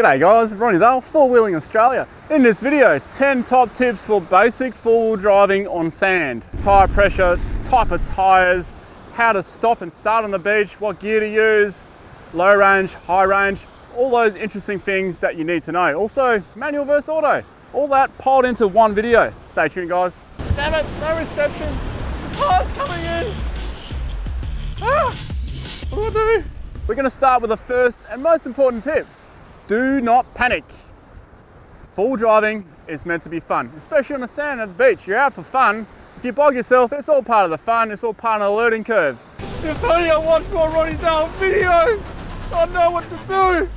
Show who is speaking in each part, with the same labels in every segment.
Speaker 1: G'day guys, Ronnie Dale, Four Wheeling Australia. In this video, 10 top tips for basic four-wheel driving on sand. Tyre pressure, type of tyres, how to stop and start on the beach, what gear to use, low range, high range, all those interesting things that you need to know. Also, manual versus auto. All that piled into one video. Stay tuned guys. Damn it, no reception. The car's coming in. What do I do? We're gonna start with the first and most important tip. Do not panic. Four-wheel driving is meant to be fun, especially on the sand at the beach. You're out for fun. If you bog yourself, it's all part of the fun. It's all part of the learning curve. If only I watched more Ronnie Dale videos, I'd know what to do.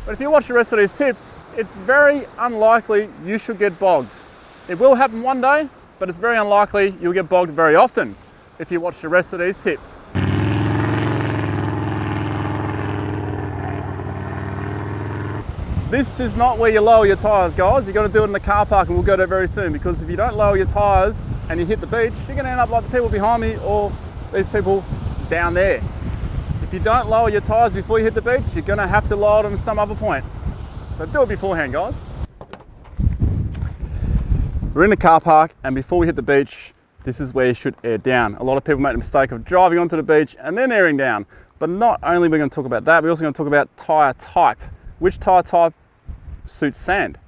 Speaker 1: But if you watch the rest of these tips, it's very unlikely you should get bogged. It will happen one day, but it's very unlikely you'll get bogged very often if you watch the rest of these tips. This is not where you lower your tyres, guys. You've got to do it in the car park, and we'll go there very soon, because if you don't lower your tyres and you hit the beach, you're going to end up like the people behind me or these people down there. If you don't lower your tyres before you hit the beach, you're going to have to lower them some other point. So do it beforehand, guys. We're in the car park, and before we hit the beach, this is where you should air down. A lot of people make the mistake of driving onto the beach and then airing down. But not only are we going to talk about that, we're also going to talk about tyre type. Which tyre type suits sand?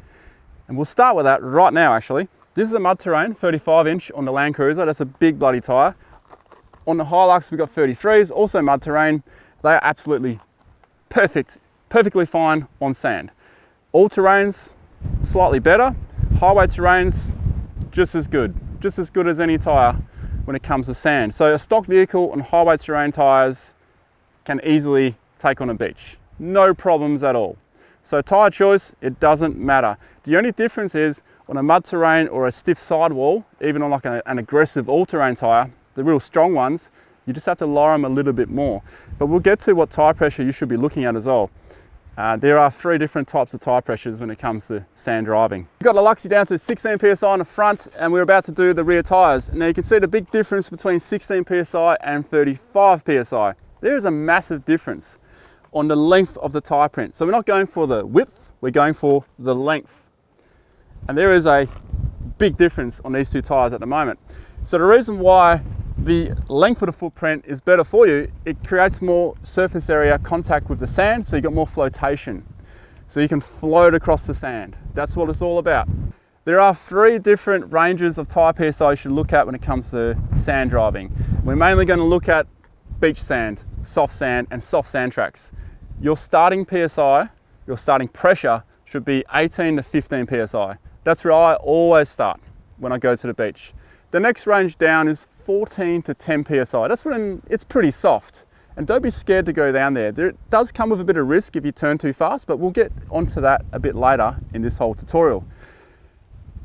Speaker 1: And we'll start with that right now actually. This is a mud terrain, 35 inch on the Land Cruiser. That's a big bloody tyre. On the Hilux we've got 33s, also mud terrain. They are absolutely perfectly fine on sand. All terrains, slightly better. Highway terrains, just as good as any tyre when it comes to sand. So a stock vehicle on highway terrain tyres can easily take on a beach. No problems at all. So tyre choice, it doesn't matter. The only difference is on a mud terrain or a stiff sidewall, even on like an aggressive all-terrain tyre, the real strong ones, you just have to lower them a little bit more. But we'll get to what tyre pressure you should be looking at as well. There are 3 different types of tyre pressures when it comes to sand driving. We've got the Luxy down to 16 PSI on the front, and we're about to do the rear tyres. Now you can see the big difference between 16 PSI and 35 PSI. There is a massive difference on the length of the tyre print. So we're not going for the width, we're going for the length. And there is a big difference on these two tyres at the moment. So the reason why the length of the footprint is better for you, it creates more surface area contact with the sand, so you got more flotation. So you can float across the sand. That's what it's all about. There are 3 different ranges of tyre PSI you should look at when it comes to sand driving. We're mainly going to look at beach sand, soft sand, and soft sand tracks. Your starting PSI, your starting pressure should be 18 to 15 PSI. That's where I always start when I go to the beach. The next range down is 14 to 10 PSI. That's when it's pretty soft. And don't be scared to go down there. It does come with a bit of risk if you turn too fast, but we'll get onto that a bit later in this whole tutorial.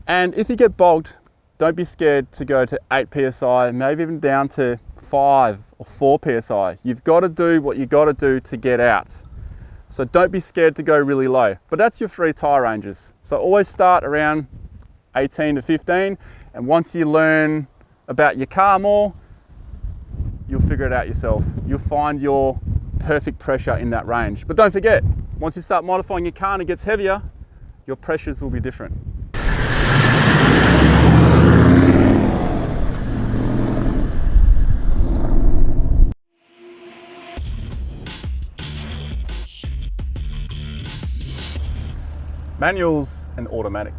Speaker 1: And if you get bogged, don't be scared to go to 8 PSI, maybe even down to 5 or 4 PSI. You've got to do what you got to do to get out. So don't be scared to go really low. But that's your 3 tyre ranges. So always start around 18 to 15, and once you learn about your car more, you'll figure it out yourself. You'll find your perfect pressure in that range. But don't forget, once you start modifying your car and it gets heavier, your pressures will be different. Manuals and automatic.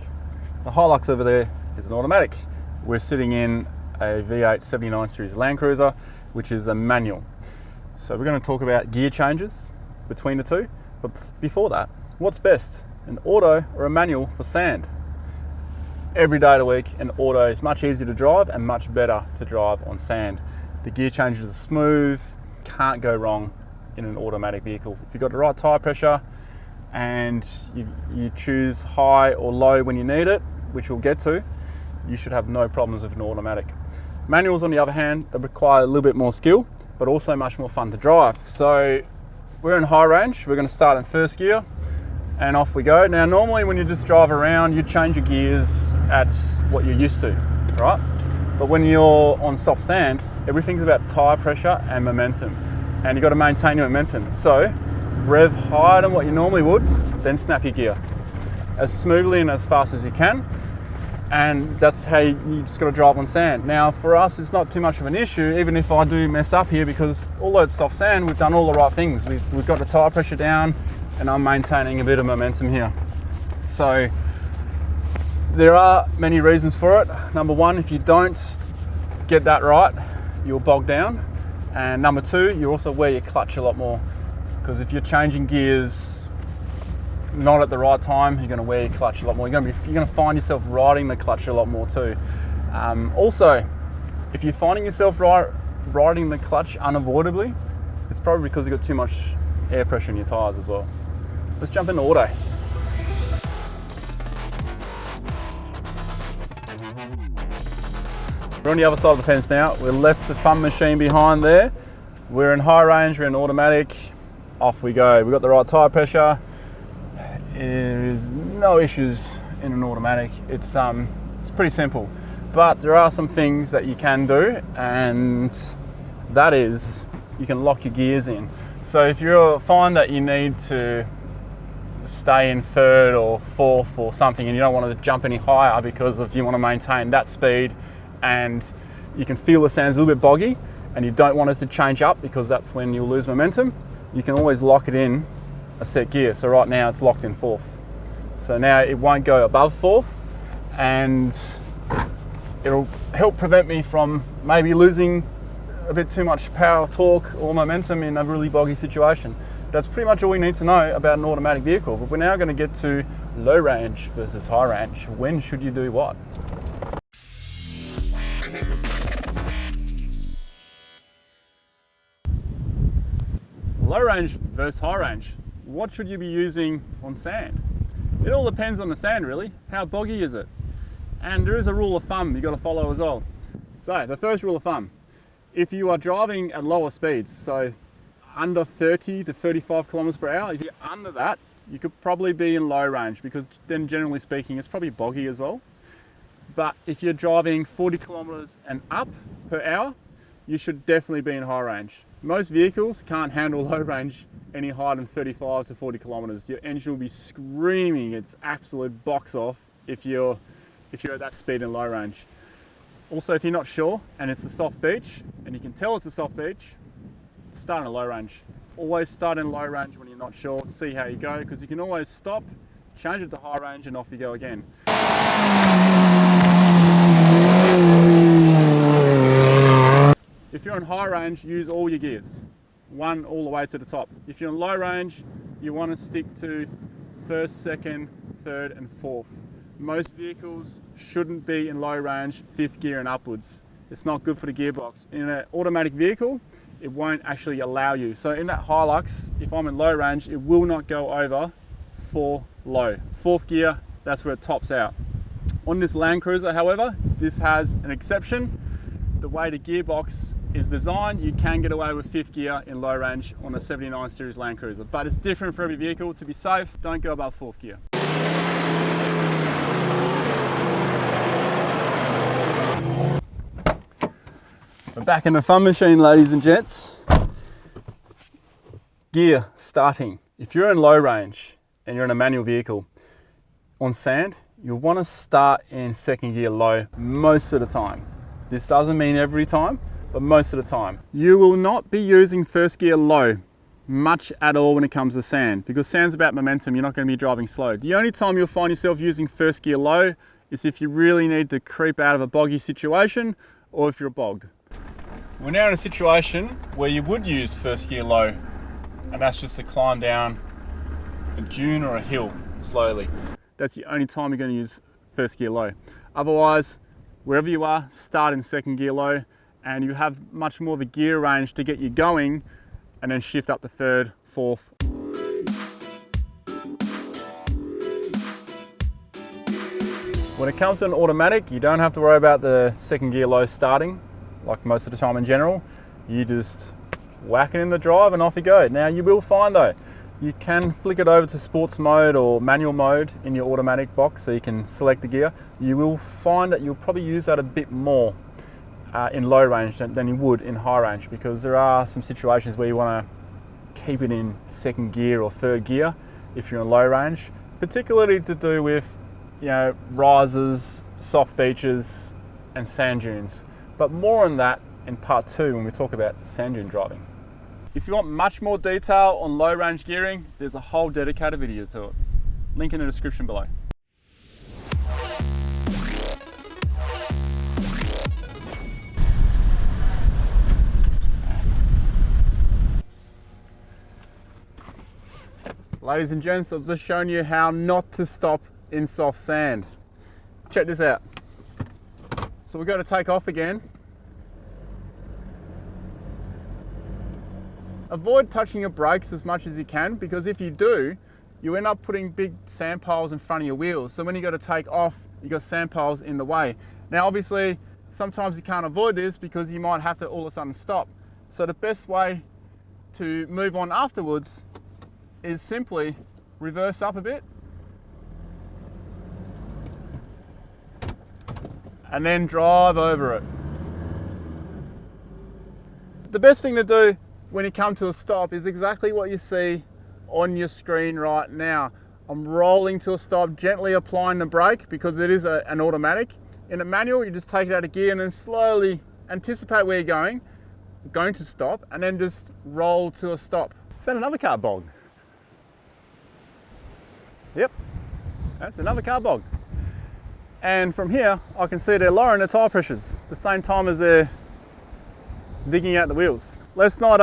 Speaker 1: The Hilux over there is an automatic. We're sitting in a V8 79 series Land Cruiser, which is a manual. So we're going to talk about gear changes between the two. But before that, what's best, an auto or a manual for sand? Every day of the week, an auto is much easier to drive and much better to drive on sand. The gear changes are smooth, can't go wrong in an automatic vehicle. If you've got the right tyre pressure, and you choose high or low when you need it, which we'll get to, you should have no problems with an automatic. Manuals, on the other hand, they require a little bit more skill, but also much more fun to drive. So we're in high range, we're going to start in first gear, and off we go. Now normally when you just drive around, you change your gears at what you're used to, right? But when you're on soft sand, everything's about tyre pressure and momentum, and you've got to maintain your momentum. So rev higher than what you normally would, then snap your gear as smoothly and as fast as you can. And that's how you just got to drive on sand. Now for us, it's not too much of an issue, even if I do mess up here, because although it's soft sand, we've done all the right things. We've got the tire pressure down, and I'm maintaining a bit of momentum here. So there are many reasons for it. Number one, if you don't get that right, you'll bog down. And number two, you also wear your clutch a lot more, because if you're changing gears not at the right time, you're going to wear your clutch a lot more. You're going to find yourself riding the clutch a lot more too. Also, if you're finding yourself riding the clutch unavoidably, it's probably because you've got too much air pressure in your tyres as well. Let's jump into auto. We're on the other side of the fence now. We left the fun machine behind there. We're in high range, we're in automatic. Off we go. We've got the right tyre pressure. There's no issues in an automatic. It's pretty simple, but there are some things that you can do, and that is you can lock your gears in. So if you find that you need to stay in third or fourth or something, and you don't want to jump any higher because if you want to maintain that speed, and you can feel the sand's a little bit boggy, and you don't want it to change up because that's when you'll lose momentum, you can always lock it in a set gear. So right now it's locked in fourth. So now it won't go above fourth, and it'll help prevent me from maybe losing a bit too much power, torque, or momentum in a really boggy situation. That's pretty much all we need to know about an automatic vehicle. But we're now going to get to low range versus high range. When should you do what? Low range versus high range. What should you be using on sand? It all depends on the sand really. How boggy is it? And there is a rule of thumb you've got to follow as well. So the first rule of thumb, if you are driving at lower speeds, so under 30 to 35 kilometers per hour, if you're under that, you could probably be in low range, because then generally speaking, it's probably boggy as well. But if you're driving 40 kilometers and up per hour, you should definitely be in high range. Most vehicles can't handle low range any higher than 35 to 40 kilometers. Your engine will be screaming its absolute box off if you're at that speed in low range. Also, if you're not sure and it's a soft beach and you can tell it's a soft beach, start in a low range. Always start in low range when you're not sure, see how you go, because you can always stop, change it to high range, and off you go again. If you're in high range, use all your gears, one all the way to the top. If you're in low range, you want to stick to first, second, third, and fourth. Most vehicles shouldn't be in low range, fifth gear and upwards. It's not good for the gearbox. In an automatic vehicle, it won't actually allow you. So in that Hilux, if I'm in low range, it will not go over 4 low. Fourth gear, that's where it tops out. On this Land Cruiser, however, this has an exception. The way the gearbox is designed, you can get away with fifth gear in low range on a 79 series Land Cruiser, but it's different for every vehicle. To be safe, don't go above fourth gear. We're back in the fun machine, ladies and gents. Gear starting. If you're in low range and you're in a manual vehicle on sand, you'll want to start in second gear low most of the time. This doesn't mean every time, but most of the time. You will not be using first gear low much at all when it comes to sand, because sand's about momentum. You're not going to be driving slow. The only time you'll find yourself using first gear low is if you really need to creep out of a boggy situation, or if you're bogged. We're now in a situation where you would use first gear low, and that's just to climb down a dune or a hill slowly. That's the only time you're going to use first gear low. Otherwise, wherever you are, start in second gear low, and you have much more of a gear range to get you going, and then shift up to third, fourth. When it comes to an automatic, you don't have to worry about the second gear low starting, like most of the time in general. You just whack it in the drive and off you go. Now you will find though, you can flick it over to sports mode or manual mode in your automatic box, so you can select the gear. You will find that you'll probably use that a bit more in low range than you would in high range, because there are some situations where you want to keep it in second gear or third gear if you're in low range, particularly to do with, you know, rises, soft beaches and sand dunes. But more on that in part 2 when we talk about sand dune driving. If you want much more detail on low range gearing, there's a whole dedicated video to it. Link in the description below. Ladies and gents, I've just shown you how not to stop in soft sand. Check this out. So we've got to take off again. Avoid touching your brakes as much as you can, because if you do, you end up putting big sand piles in front of your wheels. So when you got to take off, you got sand piles in the way. Now obviously, sometimes you can't avoid this because you might have to all of a sudden stop. So the best way to move on afterwards is simply reverse up a bit and then drive over it. The best thing to do when you come to a stop is exactly what you see on your screen right now. I'm rolling to a stop, gently applying the brake because it is an automatic. In a manual, you just take it out of gear and then slowly anticipate where you're going to stop, and then just roll to a stop. Is that another car bog? Yep, that's another car bog. And from here, I can see they're lowering the tyre pressures at the same time as they're digging out the wheels. Let's not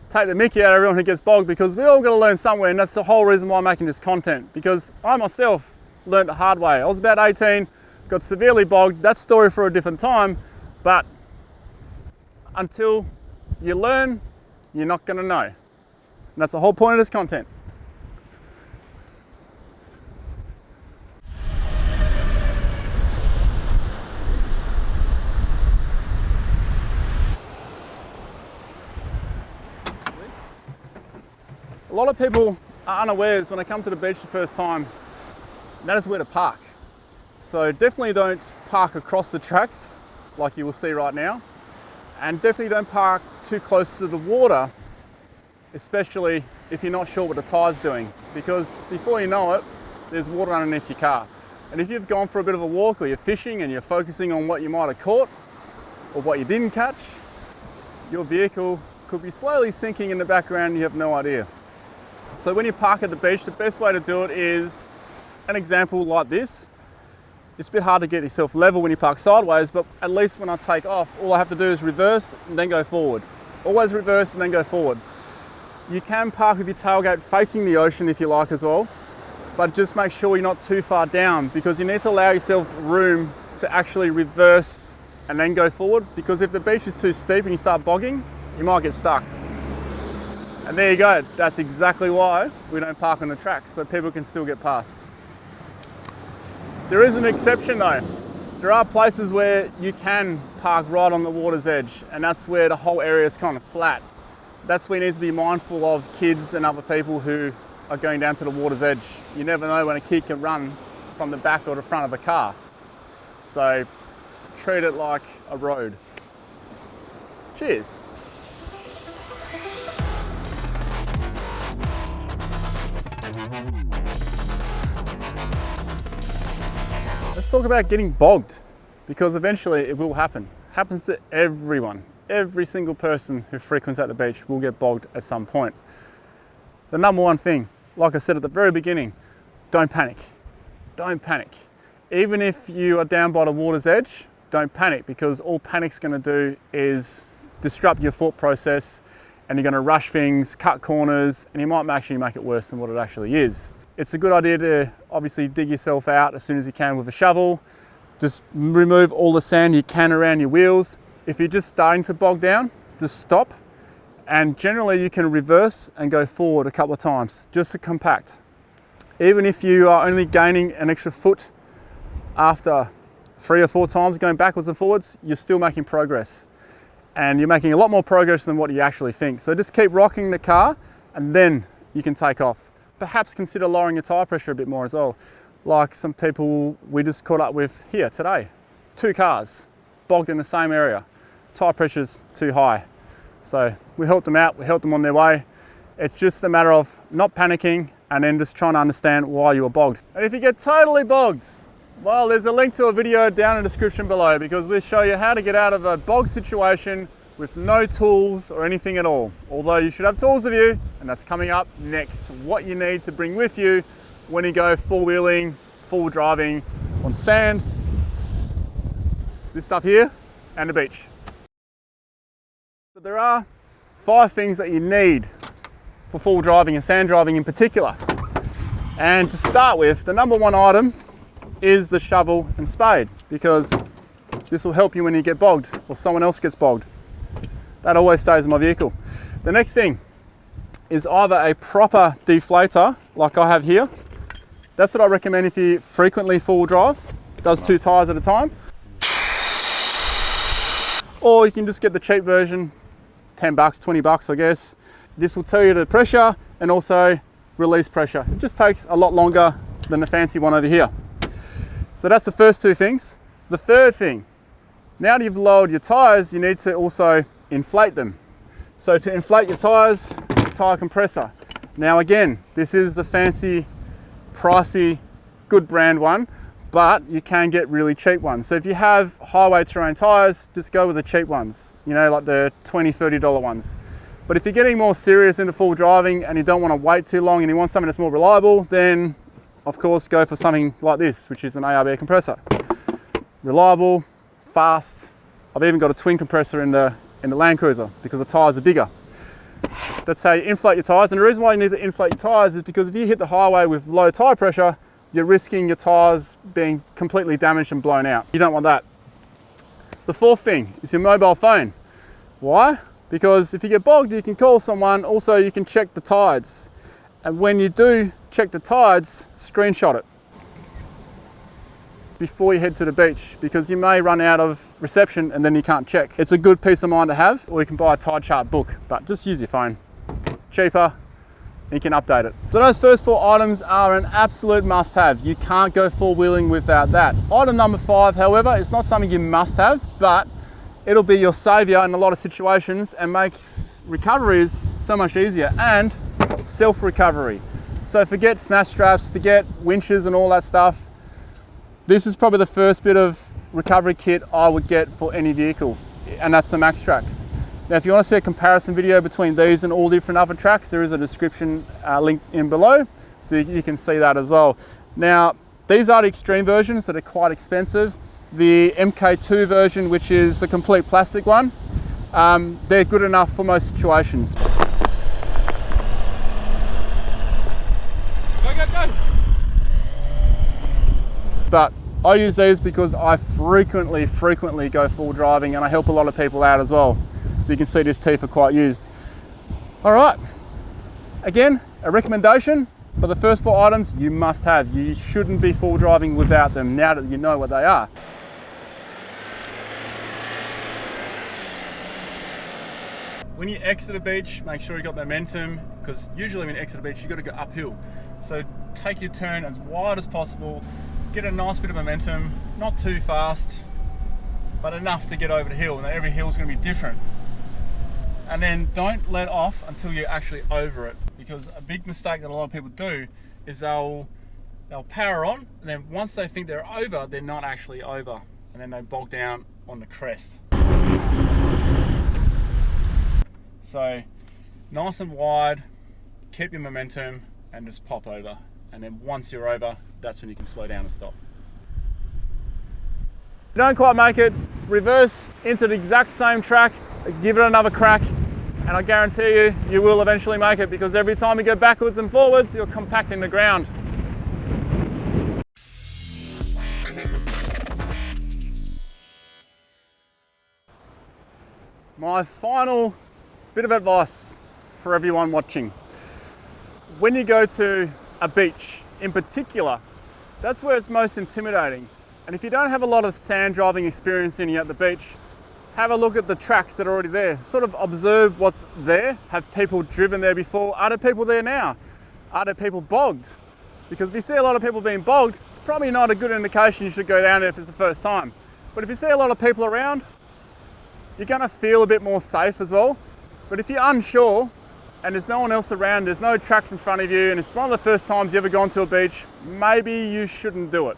Speaker 1: take the mickey out of everyone who gets bogged, because we all got to learn somewhere, and that's the whole reason why I'm making this content, because I myself learned the hard way. I was about 18, got severely bogged. That's a story for a different time, but until you learn, you're not going to know. And that's the whole point of this content. A lot of people are unawares when they come to the beach the first time, that is where to park. So definitely don't park across the tracks like you will see right now, and definitely don't park too close to the water, especially if you're not sure what the tire's doing, because before you know it, there's water underneath your car. And if you've gone for a bit of a walk, or you're fishing and you're focusing on what you might have caught or what you didn't catch, your vehicle could be slowly sinking in the background and you have no idea. So when you park at the beach, the best way to do it is an example like this. It's a bit hard to get yourself level when you park sideways, but at least when I take off, all I have to do is reverse and then go forward. Always reverse and then go forward. You can park with your tailgate facing the ocean if you like as well, but just make sure you're not too far down, because you need to allow yourself room to actually reverse and then go forward, because if the beach is too steep and you start bogging, you might get stuck. And there you go, that's exactly why we don't park on the tracks, so people can still get past. There is an exception though. There are places where you can park right on the water's edge, and that's where the whole area is kind of flat. That's where you need to be mindful of kids and other people who are going down to the water's edge. You never know when a kid can run from the back or the front of a car. So treat it like a road. Cheers. Let's talk about getting bogged, because eventually it will happen. It happens to everyone. Every single person who frequents at the beach will get bogged at some point. The number one thing, like I said at the very beginning, don't panic. Don't panic. Even if you are down by the water's edge, don't panic, because all panic's going to do is disrupt your thought process, and you're going to rush things, cut corners, and you might actually make it worse than what it actually is. It's a good idea to obviously dig yourself out as soon as you can with a shovel. Just remove all the sand you can around your wheels. If you're just starting to bog down, just stop, and generally you can reverse and go forward a couple of times just to compact. Even if you are only gaining an extra foot after 3 or 4 times going backwards and forwards, you're still making progress, and you're making a lot more progress than what you actually think. So just keep rocking the car and then you can take off. Perhaps consider lowering your tire pressure a bit more as well. Like some people we just caught up with here today. 2 cars bogged in the same area. Tire pressure's too high. So we helped them out, we helped them on their way. It's just a matter of not panicking and then just trying to understand why you were bogged. And if you get totally bogged, well, there's a link to a video down in the description below, because we'll show you how to get out of a bog situation with no tools or anything at all. Although you should have tools with you, and that's coming up next. What you need to bring with you when you go four-wheeling, full driving on sand, this stuff here, and the beach. But there are 5 things that you need for full driving and sand driving in particular. And to start with, the number 1 item is the shovel and spade, because this will help you when you get bogged or someone else gets bogged. That always stays in my vehicle. The next thing is either a proper deflator like I have here. That's what I recommend if you frequently full drive. It does 2 tires at a time. Or you can just get the cheap version, 10 bucks, 20 bucks, I guess. This will tell you the pressure and also release pressure. It just takes a lot longer than the fancy one over here. So that's the first 2 things. The third thing, now that you've lowered your tires, you need to also inflate them. So to inflate your tires, tire compressor. Now again, this is the fancy, pricey, good brand one, but you can get really cheap ones. So if you have highway terrain tires, just go with the cheap ones, you know, like the $20, $30 ones. But if you're getting more serious into full driving and you don't want to wait too long and you want something that's more reliable, then of course go for something like this, which is an ARB compressor. Reliable, fast. I've even got a twin compressor in the Land Cruiser because the tires are bigger. That's how you inflate your tires. And the reason why you need to inflate your tires is because if you hit the highway with low tire pressure, you're risking your tires being completely damaged and blown out. You don't want that. The fourth thing is your mobile phone. Why? Because if you get bogged, you can call someone. Also, you can check the tides. And when you do check the tides, screenshot it before you head to the beach, because you may run out of reception and then you can't check. It's a good peace of mind to have, or you can buy a tide chart book, but just use your phone. Cheaper, and you can update it. So those first 4 items are an absolute must have. You can't go four-wheeling without that. Item number 5, however, it's not something you must have, but it'll be your savior in a lot of situations and makes recoveries so much easier, and self-recovery. So forget snatch straps, forget winches and all that stuff. This is probably the first bit of recovery kit I would get for any vehicle, and that's the Max Tracks. Now, if you want to see a comparison video between these and all different other tracks, there is a description link in below, so you can see that as well. Now, these are the extreme versions, so they're quite expensive. The MK2 version, which is the complete plastic one, they're good enough for most situations.
Speaker 2: Go, go, go!
Speaker 1: But I use these because I frequently go full driving, and I help a lot of people out as well. So you can see these teeth are quite used. All right, again, a recommendation, but the first 4 items you must have. You shouldn't be full driving without them now that you know what they are. When you exit a beach, make sure you got momentum, because usually when you exit a beach, you've got to go uphill. So take your turn as wide as possible, get a nice bit of momentum, not too fast, but enough to get over the hill. Now every hill is going to be different. And then don't let off until you're actually over it, because a big mistake that a lot of people do is they'll power on, and then once they think they're over, they're not actually over, and then they bog down on the crest. So nice and wide, keep your momentum, and just pop over. And then once you're over, that's when you can slow down and stop. If you don't quite make it, reverse into the exact same track, give it another crack, and I guarantee you, you will eventually make it, because every time you go backwards and forwards, you're compacting the ground. My final bit of advice for everyone watching. When you go to a beach in particular, that's where it's most intimidating. And if you don't have a lot of sand driving experience in you at the beach, have a look at the tracks that are already there. Sort of observe what's there. Have people driven there before? Are there people there now? Are there people bogged? Because if you see a lot of people being bogged, it's probably not a good indication you should go down there if it's the first time. But if you see a lot of people around, you're gonna feel a bit more safe as well. But if you're unsure, and there's no one else around, there's no trucks in front of you, and it's one of the first times you've ever gone to a beach, maybe you shouldn't do it.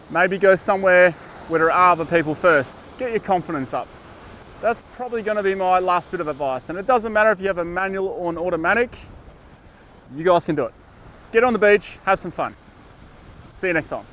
Speaker 1: Maybe go somewhere where there are other people first. Get your confidence up. That's probably going to be my last bit of advice. And it doesn't matter if you have a manual or an automatic, you guys can do it. Get on the beach, have some fun. See you next time.